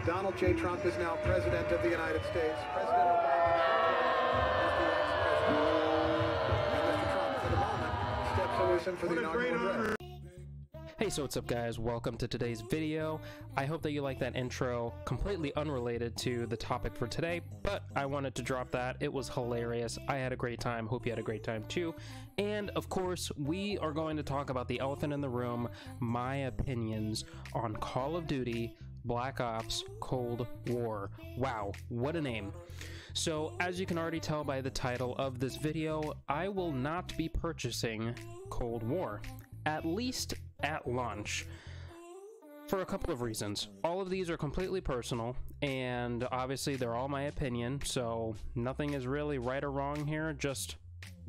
Donald J. Trump is now President of the United States. President Obama is the ex-president. And Mr. Trump, for the moment, steps to listen for the inaugural address. Hey, so what's up guys? Welcome to today's video. I hope that you like that intro, completely unrelated to the topic for today, but I wanted to drop that. It was hilarious. I had a great time. Hope you had a great time too. And of course, we are going to talk about the elephant in the room, my opinions on Call of Duty Black Ops Cold War. Wow, what a name. So as you can already tell by the title of this video, I will not be purchasing Cold War, at least at launch, for a couple of reasons. All of these are completely personal, and obviously they're all my opinion, so nothing is really right or wrong here. Just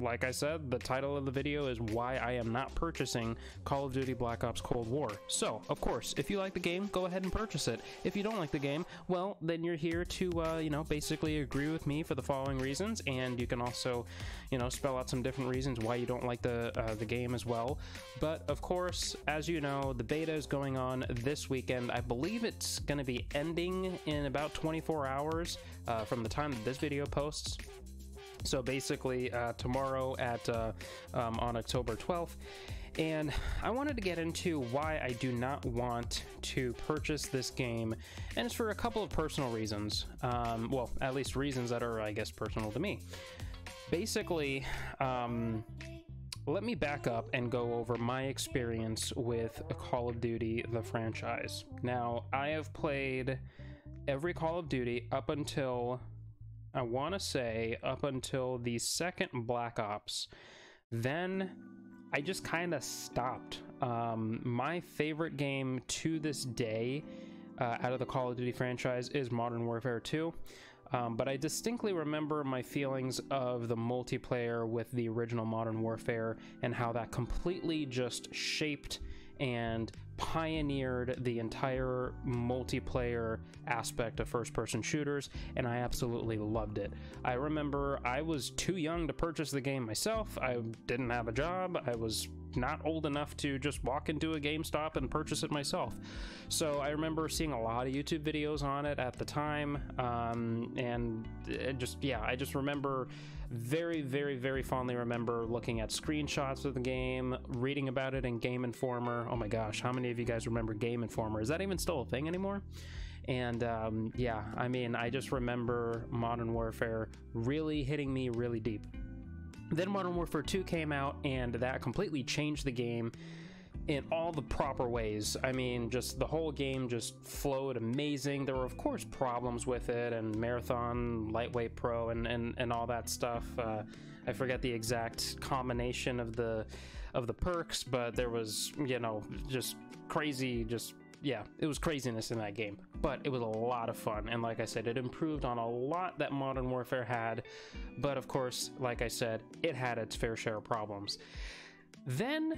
like I said, the title of the video is why I am not purchasing Call of Duty Black Ops Cold War. So, of course, if you like the game, go ahead and purchase it. If you don't like the game, well, then you're here to, basically agree with me for the following reasons, and you can also, spell out some different reasons why you don't like the game as well. But, of course, as you know, the beta is going on this weekend. I believe it's going to be ending in about 24 hours from the time that this video posts. So basically tomorrow at on October 12th, and I wanted to get into why I do not want to purchase this game, and it's for a couple of personal reasons. Well, at least reasons that are, I guess, personal to me. Basically, let me back up and go over my experience with Call of Duty, the franchise. Now, I have played every Call of Duty up until, I want to say, up until the second Black Ops. Then I just kind of stopped. My favorite game to this day out of the Call of Duty franchise is Modern Warfare 2. But I distinctly remember my feelings of the multiplayer with the original Modern Warfare and how that completely just shaped and pioneered the entire multiplayer aspect of first-person shooters, and I absolutely loved it. I remember I was too young to purchase the game myself. I didn't have a job. I was not old enough to just walk into a GameStop and purchase it myself. So I remember seeing a lot of YouTube videos on it at the time, and I just remember very, very, very fondly remember looking at screenshots of the game, reading about it in Game Informer. Oh my gosh, how many of you guys remember Game Informer? Is that even still a thing anymore? And I mean, I just remember Modern Warfare really hitting me really deep. Then Modern Warfare 2 came out, and that completely changed the game in all the proper ways. I mean, just the whole game just flowed amazing. There were, of course, problems with it, and Marathon, Lightweight Pro, and all that stuff. I forget the exact combination of the perks, but there was, just crazy, it was craziness in that game, but it was a lot of fun. And like I said, it improved on a lot that Modern Warfare had, but of course, like I said, it had its fair share of problems. Then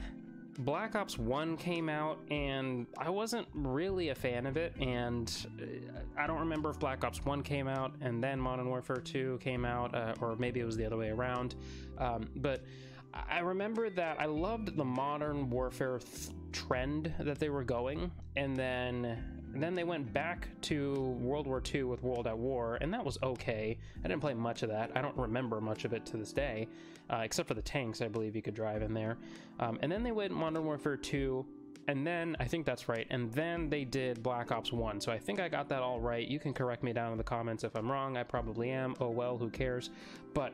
Black Ops 1 came out, and I wasn't really a fan of it, and I don't remember if Black Ops 1 came out and then Modern Warfare 2 came out, or maybe it was the other way around, but I remember that I loved the Modern Warfare trend that they were going, and then they went back to World War II with World at War, and that was okay. I didn't play much of that. I don't remember much of it to this day, except for the tanks I believe you could drive in there. And then they went Modern Warfare 2, and then, I think that's right, and then they did Black Ops 1. So I think I got that all right. You can correct me down in the comments if I'm wrong. I probably am. Oh well, who cares? But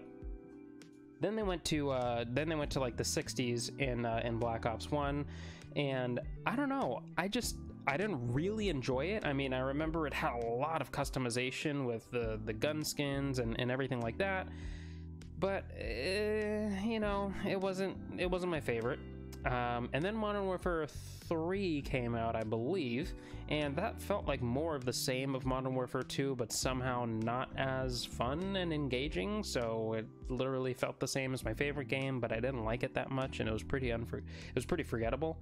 then they went to like the 60s in Black Ops 1, and I don't know, I didn't really enjoy it. I mean, I remember it had a lot of customization with the gun skins and everything like that, but it wasn't my favorite. And then Modern Warfare 3 came out, I believe, and that felt like more of the same of Modern Warfare 2, but somehow not as fun and engaging. So it literally felt the same as my favorite game, but I didn't like it that much, and it was pretty forgettable.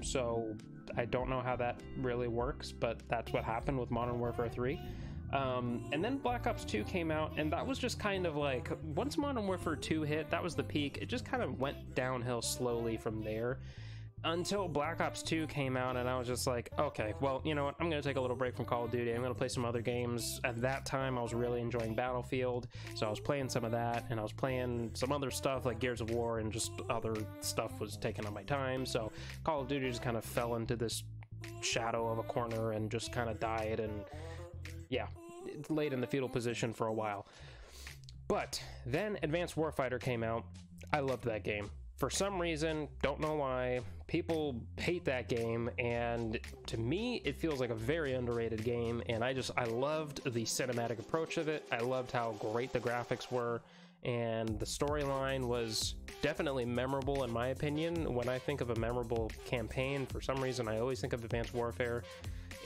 So I don't know how that really works, but that's what happened with Modern Warfare 3. And then Black Ops 2 came out, and that was just kind of like, once Modern Warfare 2 hit, that was the peak. It just kind of went downhill slowly from there. until Black Ops 2 came out, and I was just like, okay, well, you know what, I'm going to take a little break from Call of Duty. I'm going to play some other games. At that time, I was really enjoying Battlefield, so I was playing some of that, and I was playing some other stuff like Gears of War, and just other stuff was taking up my time, so Call of Duty just kind of fell into this shadow of a corner and just kind of died, and yeah, it laid in the fetal position for a while. But then Advanced Warfighter came out. I loved that game. For some reason, don't know why, people hate that game, and to me, it feels like a very underrated game, and I loved the cinematic approach of it. I loved how great the graphics were, and the storyline was definitely memorable in my opinion. When I think of a memorable campaign, for some reason, I always think of Advanced Warfare.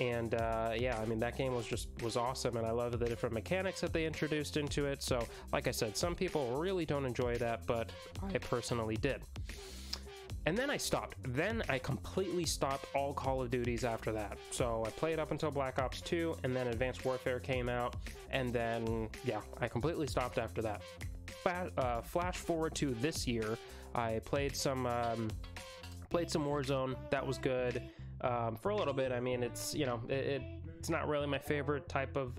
And yeah, I mean, that game was awesome, and I love the different mechanics that they introduced into it. So like I said, some people really don't enjoy that, but I personally did. And then I stopped. Then I completely stopped all Call of Duties after that. So I played up until Black Ops 2, and then Advanced Warfare came out, and then yeah, I completely stopped after that. Flash forward to this year, I played some Warzone. That was good. For a little bit. I mean, it's, you know, it's not really my favorite type of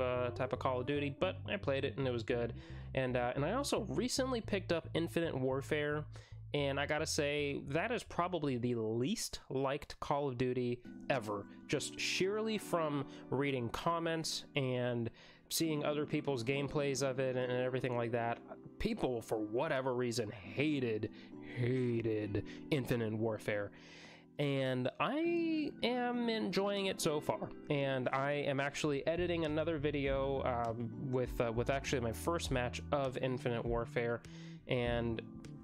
Call of Duty, but I played it and it was good. And I also recently picked up Infinite Warfare, and I gotta say that is probably the least liked Call of Duty ever. Just sheerly from reading comments and seeing other people's gameplays of it and everything like that, people for whatever reason hated Infinite Warfare. And I am enjoying it so far, and I am actually editing another video with actually my first match of Infinite Warfare, and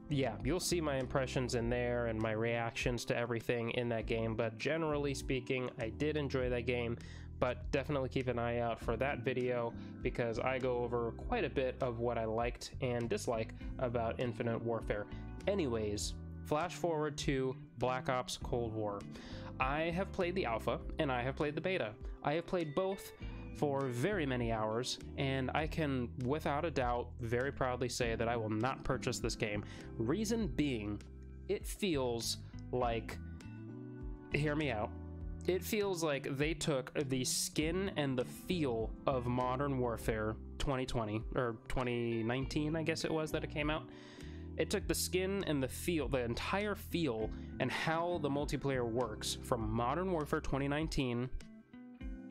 yeah, you'll see my impressions in there and my reactions to everything in that game. But generally speaking, I did enjoy that game, but definitely keep an eye out for that video, because I go over quite a bit of what I liked and disliked about Infinite Warfare. Anyways, flash forward to Black Ops Cold War. I have played the alpha and I have played the beta. I have played both for very many hours, and I can without a doubt very proudly say that I will not purchase this game. Reason being, it feels like, hear me out, it feels like they took the skin and the feel of Modern Warfare 2020, or 2019 I guess it was that it came out. It took the skin and the feel, the entire feel, and how the multiplayer works from Modern Warfare 2019,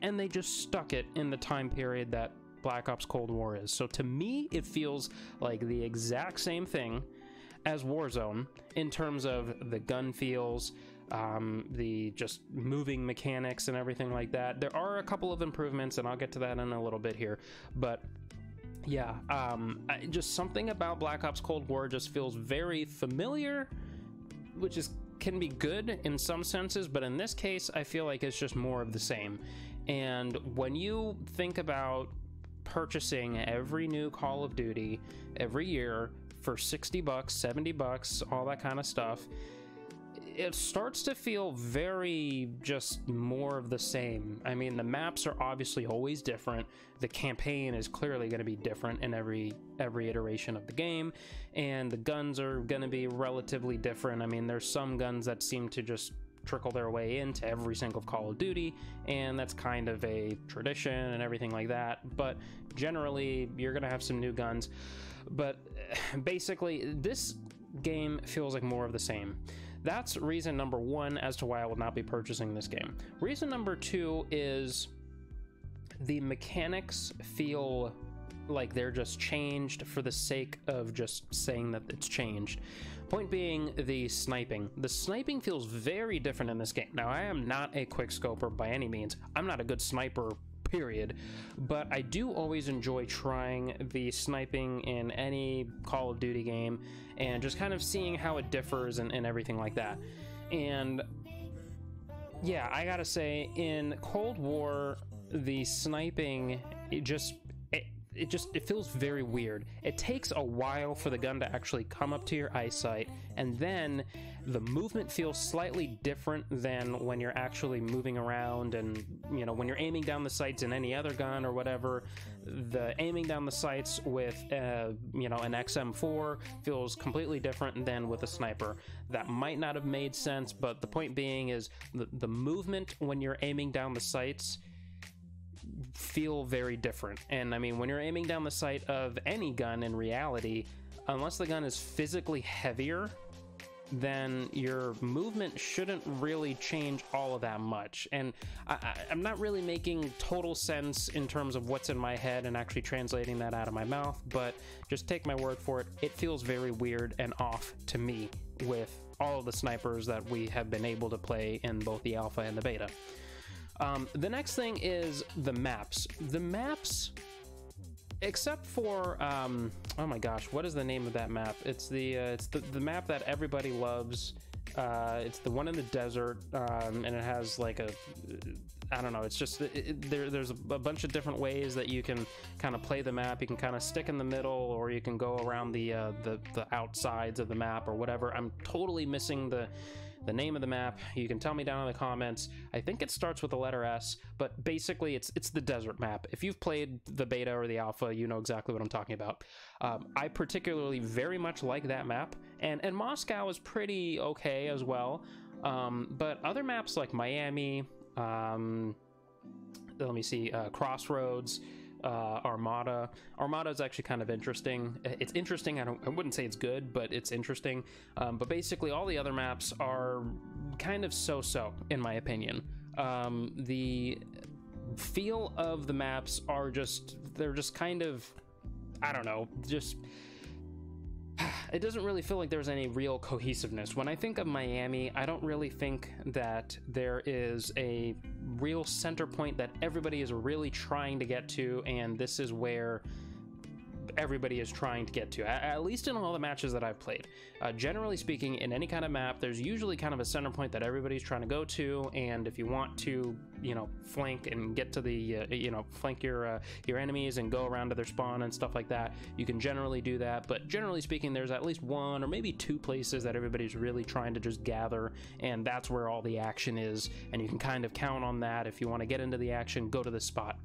and they just stuck it in the time period that Black Ops Cold War is. So to me, it feels like the exact same thing as Warzone in terms of the gun feels, the just moving mechanics and everything like that. There are a couple of improvements, and I'll get to that in a little bit here, but yeah, just something about Black Ops Cold War just feels very familiar, which can be good in some senses, but in this case, I feel like it's just more of the same. And when you think about purchasing every new Call of Duty every year for $60, $70, all that kind of stuff, it starts to feel very just more of the same. I mean, the maps are obviously always different. The campaign is clearly going to be different in every iteration of the game, and the guns are going to be relatively different. I mean, there's some guns that seem to just trickle their way into every single Call of Duty, and that's kind of a tradition and everything like that. But generally, you're going to have some new guns. But basically, this game feels like more of the same. That's reason number one as to why I will not be purchasing this game. Reason number two is the mechanics feel like they're just changed for the sake of just saying that it's changed. Point being, the sniping. The sniping feels very different in this game. Now, I am not a quickscoper by any means. I'm not a good sniper, period, but I do always enjoy trying the sniping in any Call of Duty game and just kind of seeing how it differs and everything like that. And yeah, I gotta say, in Cold War, the sniping, it feels very weird. It takes a while for the gun to actually come up to your eyesight, and then the movement feels slightly different than when you're actually moving around, and you know, when you're aiming down the sights in any other gun or whatever, the aiming down the sights with you know, an XM4 feels completely different than with a sniper. That might not have made sense, but the point being is the movement when you're aiming down the sights feel very different. And I mean, when you're aiming down the sight of any gun in reality, unless the gun is physically heavier, then your movement shouldn't really change all of that much. And I'm not really making total sense in terms of what's in my head and actually translating that out of my mouth, but just take my word for it. It feels very weird and off to me with all of the snipers that we have been able to play in both the alpha and the beta. The next thing is the maps. The maps, except for oh my gosh, what is the name of that map? It's the map that everybody loves. It's the one in the desert, and it has like a, I don't know, it's just there's a bunch of different ways that you can kind of play the map. You can kind of stick in the middle, or you can go around the outsides of the map or whatever. I'm totally missing the name of the map. You can tell me down in the comments. I think it starts with the letter S, but basically it's the desert map. If you've played the beta or the alpha, you know exactly what I'm talking about. I particularly very much like that map, and Moscow is pretty okay as well. But other maps like Miami, let me see, Crossroads, Armada is actually kind of interesting. It's interesting. I wouldn't say it's good, but it's interesting. But basically all the other maps are kind of so-so in my opinion. The feel of the maps are they're just kind of, I don't know, just it doesn't really feel like there's any real cohesiveness. When I think of Miami, I don't really think that there is a real center point that everybody is really trying to get to, and this is where everybody is trying to get to, at least in all the matches that I've played. Generally speaking, in any kind of map, there's usually kind of a center point that everybody's trying to go to, and if you want to, you know, flank and get to the, you know, flank your enemies and go around to their spawn and stuff like that, you can generally do that. But generally speaking, there's at least one or maybe two places that everybody's really trying to just gather, and that's where all the action is, and you can kind of count on that. If you want to get into the action, go to this spot.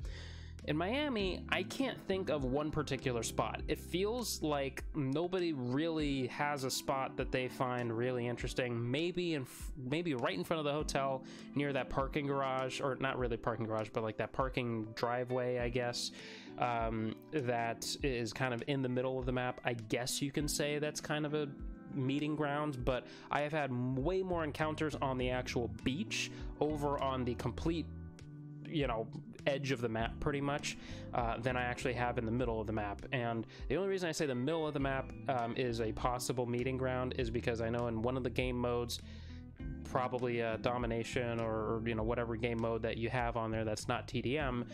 In Miami, I can't think of one particular spot. It feels like nobody really has a spot that they find really interesting. Maybe right in front of the hotel, near that parking garage, or not really parking garage, but like that parking driveway, I guess, that is kind of in the middle of the map. I guess you can say that's kind of a meeting grounds, but I have had way more encounters on the actual beach, over on the complete, you know, edge of the map pretty much, than I actually have in the middle of the map. And the only reason I say the middle of the map is a possible meeting ground is because I know in one of the game modes, probably domination, or you know, whatever game mode that you have on there that's not TDM,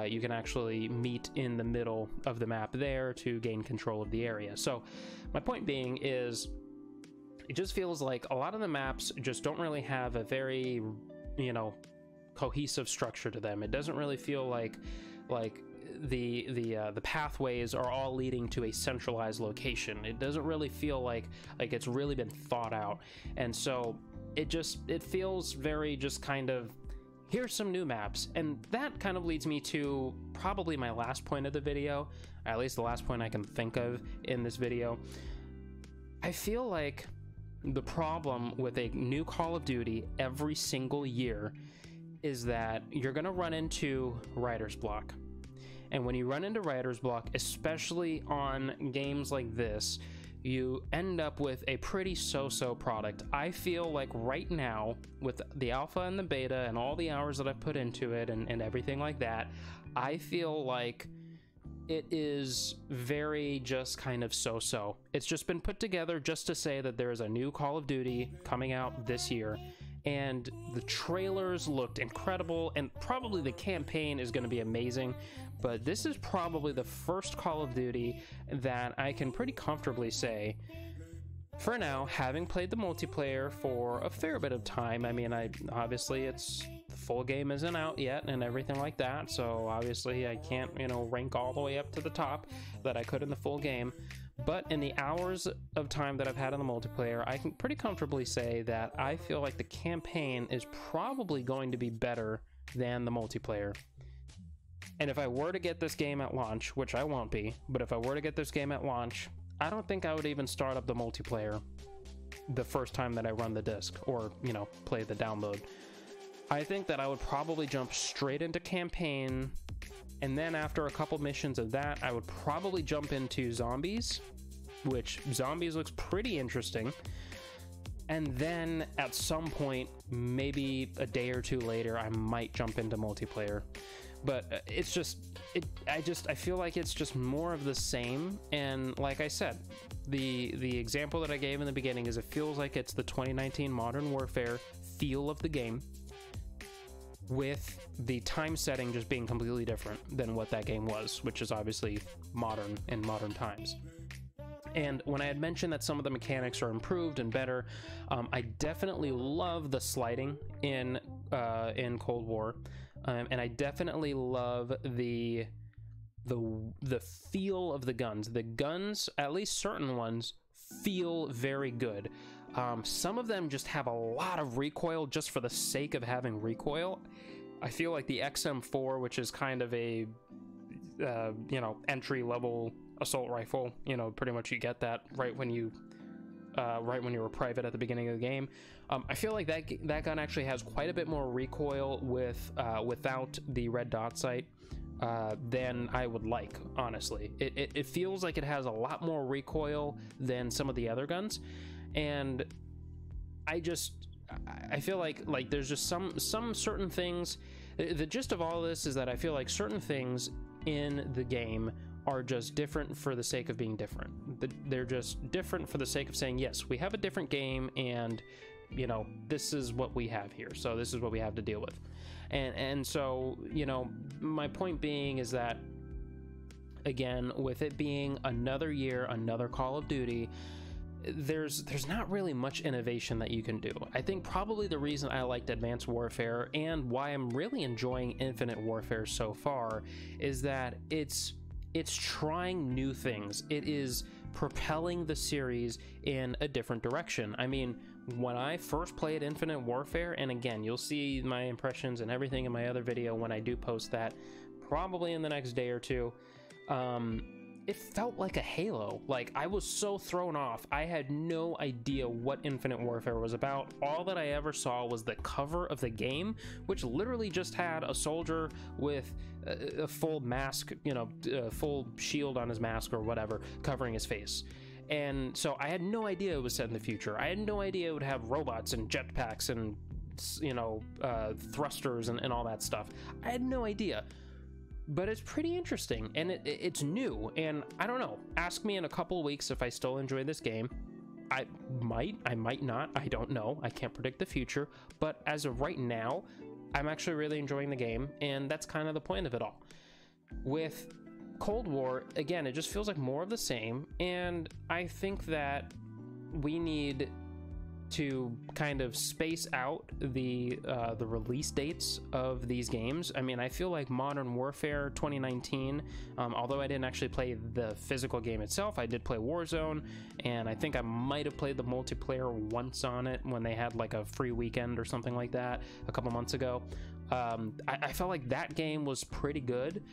you can actually meet in the middle of the map there to gain control of the area. So my point being is, it just feels like a lot of the maps just don't really have a very, you know, cohesive structure to them. It doesn't really feel like the pathways are all leading to a centralized location. It doesn't really feel like it's really been thought out, and so it feels very just kind of, here's some new maps. And that kind of leads me to probably my last point of the video, at least the last point I can think of in this video. I feel like the problem with a new Call of Duty every single year is that you're gonna run into writer's block. And when you run into writer's block, especially on games like this, you end up with a pretty so-so product. I feel like right now, with the alpha and the beta and all the hours that I've put into it and everything like that, I feel like it is very just kind of so-so. It's just been put together just to say that there is a new Call of Duty coming out this year, and the trailers looked incredible, and probably the campaign is going to be amazing, but this is probably the first Call of Duty that I can pretty comfortably say, for now, having played the multiplayer for a fair bit of time. I mean, obviously it's the full game isn't out yet and everything like that, so obviously I can't, you know, rank all the way up to the top that I could in the full game. But in the hours of time that I've had in the multiplayer, I can pretty comfortably say that I feel like the campaign is probably going to be better than the multiplayer. And if I were to get this game at launch, which I won't be, but if I were to get this game at launch, I don't think I would even start up the multiplayer the first time that I run the disc or, you know, play the download. I think that I would probably jump straight into campaign, and then after a couple missions of that, I would probably jump into zombies, which zombies looks pretty interesting. And then at some point, maybe a day or two later, I might jump into multiplayer. But it's just, I feel like it's just more of the same. And like I said, the example that I gave in the beginning is it feels like it's the 2019 Modern Warfare feel of the game, with the time setting just being completely different than what that game was, which is obviously modern in modern times. And when I had mentioned that some of the mechanics are improved and better, I definitely love the sliding in Cold War, and I definitely love the feel of the guns. The guns, at least certain ones, feel very good. Some of them just have a lot of recoil just for the sake of having recoil. I feel like the XM4, which is kind of a you know, entry-level assault rifle, you know, pretty much you get that right when you were private at the beginning of the game. I feel like that gun actually has quite a bit more recoil without the red dot sight than I would like, honestly. It feels like it has a lot more recoil than some of the other guns, and I feel like there's just some certain things. The gist of all this is that I feel like certain things in the game are just different for the sake of being different. They're just different for the sake of saying, yes, we have a different game, and you know, this is what we have here, so this is what we have to deal with. And so, you know, my point being is that, again, with it being another year, another Call of Duty, there's not really much innovation that you can do. I think probably the reason I liked Advanced Warfare and why I'm really enjoying Infinite Warfare so far is that it's trying new things. It is propelling the series in a different direction. I mean, when I first played Infinite Warfare, and again, you'll see my impressions and everything in my other video when I do post that, probably in the next day or two, it felt like a Halo. Like, I was so thrown off. I had no idea what Infinite Warfare was about. All that I ever saw was the cover of the game, which literally just had a soldier with a full mask, you know, full shield on his mask or whatever, covering his face. And so I had no idea it was set in the future. I had no idea it would have robots and jetpacks and, you know, thrusters and all that stuff. I had no idea. But it's pretty interesting, and it's new, and I don't know. Ask me in a couple of weeks if I still enjoy this game. I might not, I don't know. I can't predict the future, but as of right now, I'm actually really enjoying the game, and that's kind of the point of it all. With Cold War, again, it just feels like more of the same, and I think that we need to kind of space out the release dates of these games. I mean, I feel like Modern Warfare 2019, although I didn't actually play the physical game itself, I did play Warzone, and I think I might have played the multiplayer once on it when they had like a free weekend or something like that a couple months ago. I felt like that game was pretty good.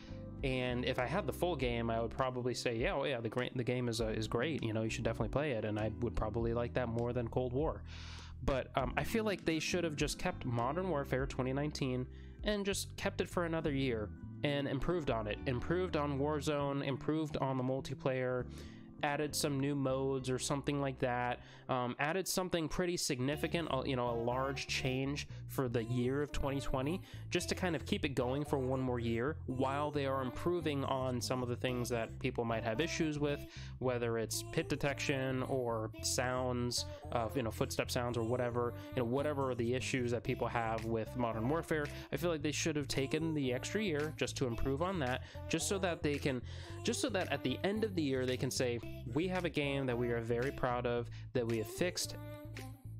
And if I had the full game, I would probably say, yeah, oh yeah, the game is great. You know, you should definitely play it, and I would probably like that more than Cold War. But I feel like they should have just kept Modern Warfare 2019 and just kept it for another year and improved on it. Improved on Warzone, improved on the multiplayer, added some new modes or something like that, added something pretty significant, you know, a large change for the year of 2020, just to kind of keep it going for one more year while they are improving on some of the things that people might have issues with, whether it's pit detection or sounds, you know, footstep sounds or whatever, you know, whatever are the issues that people have with Modern Warfare. I feel like they should have taken the extra year just to improve on that, just so that at the end of the year they can say, we have a game that we are very proud of, that we have fixed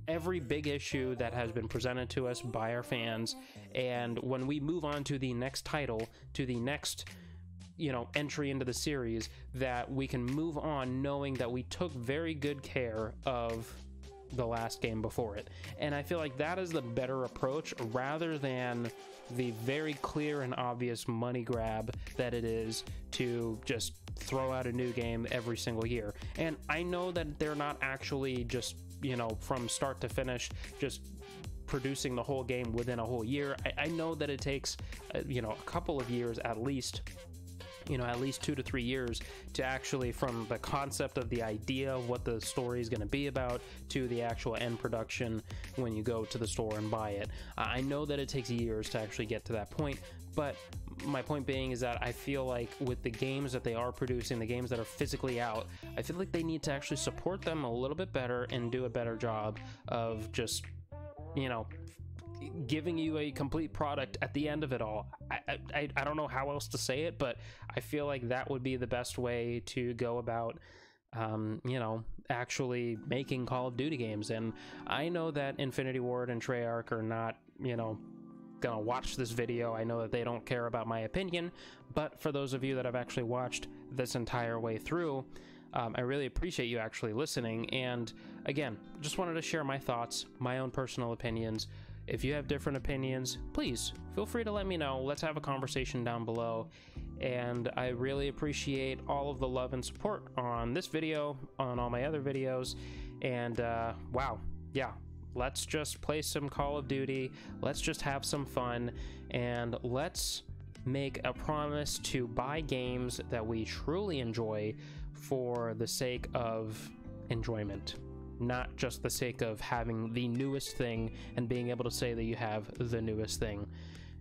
every big issue that has been presented to us by our fans, and when we move on to the next title, to the next entry into the series, that we can move on knowing that we took very good care of the last game before it. And I feel like that is the better approach, rather than the very clear and obvious money grab that it is to just throw out a new game every single year. And I know that they're not actually just from start to finish just producing the whole game within a whole year. I know that it takes a couple of years at least, at least 2 to 3 years to actually, from the concept of the idea of what the story is going to be about to the actual end production when you go to the store and buy it. I know that it takes years to actually get to that point, but my point being is that I feel like with the games that they are producing, the games that are physically out, I feel like they need to actually support them a little bit better and do a better job of just, giving you a complete product at the end of it all. I don't know how else to say it, but I feel like that would be the best way to go about actually making Call of Duty games. And I know that Infinity Ward and Treyarch are not gonna watch this video. I know that they don't care about my opinion, but for those of you that have actually watched this entire way through, I really appreciate you actually listening. And again, just wanted to share my thoughts, my own personal opinions. If you have different opinions, please feel free to let me know. Let's have a conversation down below. And I really appreciate all of the love and support on this video, on all my other videos. And wow, yeah, let's just play some Call of Duty. Let's just have some fun, and let's make a promise to buy games that we truly enjoy for the sake of enjoyment, not just the sake of having the newest thing and being able to say that you have the newest thing.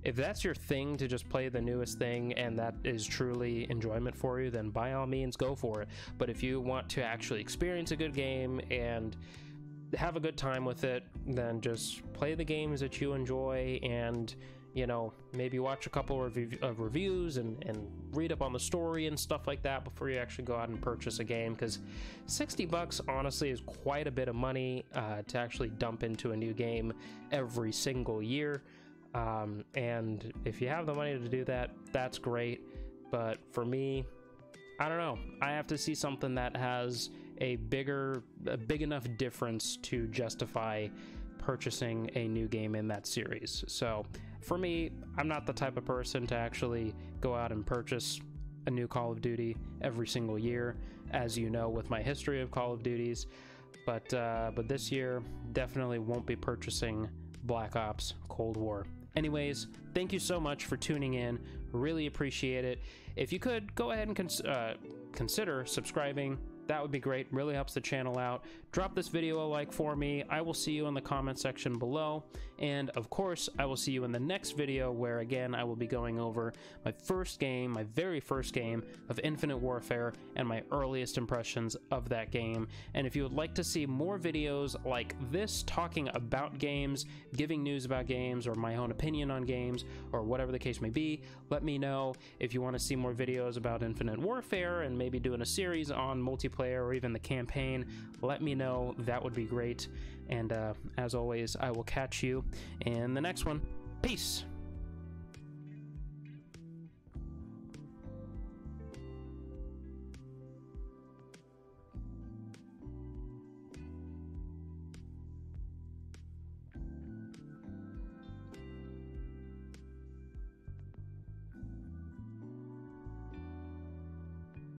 If that's your thing, to just play the newest thing and that is truly enjoyment for you, then by all means go for it. But if you want to actually experience a good game and have a good time with it, then just play the games that you enjoy, and maybe watch a couple of reviews and read up on the story and stuff like that before you actually go out and purchase a game, because $60 honestly is quite a bit of money to actually dump into a new game every single year. And if you have the money to do that, that's great. But for me, I don't know. I have to see something that has a big enough difference to justify purchasing a new game in that series. So for me, I'm not the type of person to actually go out and purchase a new Call of Duty every single year, as you know, with my history of Call of Duties. But this year, definitely won't be purchasing Black Ops Cold War. Anyways, thank you so much for tuning in. Really appreciate it. If you could, go ahead and consider subscribing. That would be great. Really helps the channel out. Drop this video a like for me. I will see you in the comment section below. And of course, I will see you in the next video, where again, I will be going over my first game, my very first game of Infinite Warfare, and my earliest impressions of that game. And if you would like to see more videos like this, talking about games, giving news about games, or my own opinion on games, or whatever the case may be, let me know. If you want to see more videos about Infinite Warfare and maybe doing a series on multiplayer or even the campaign, let me know. That would be great. And as always, I will catch you in the next one. Peace.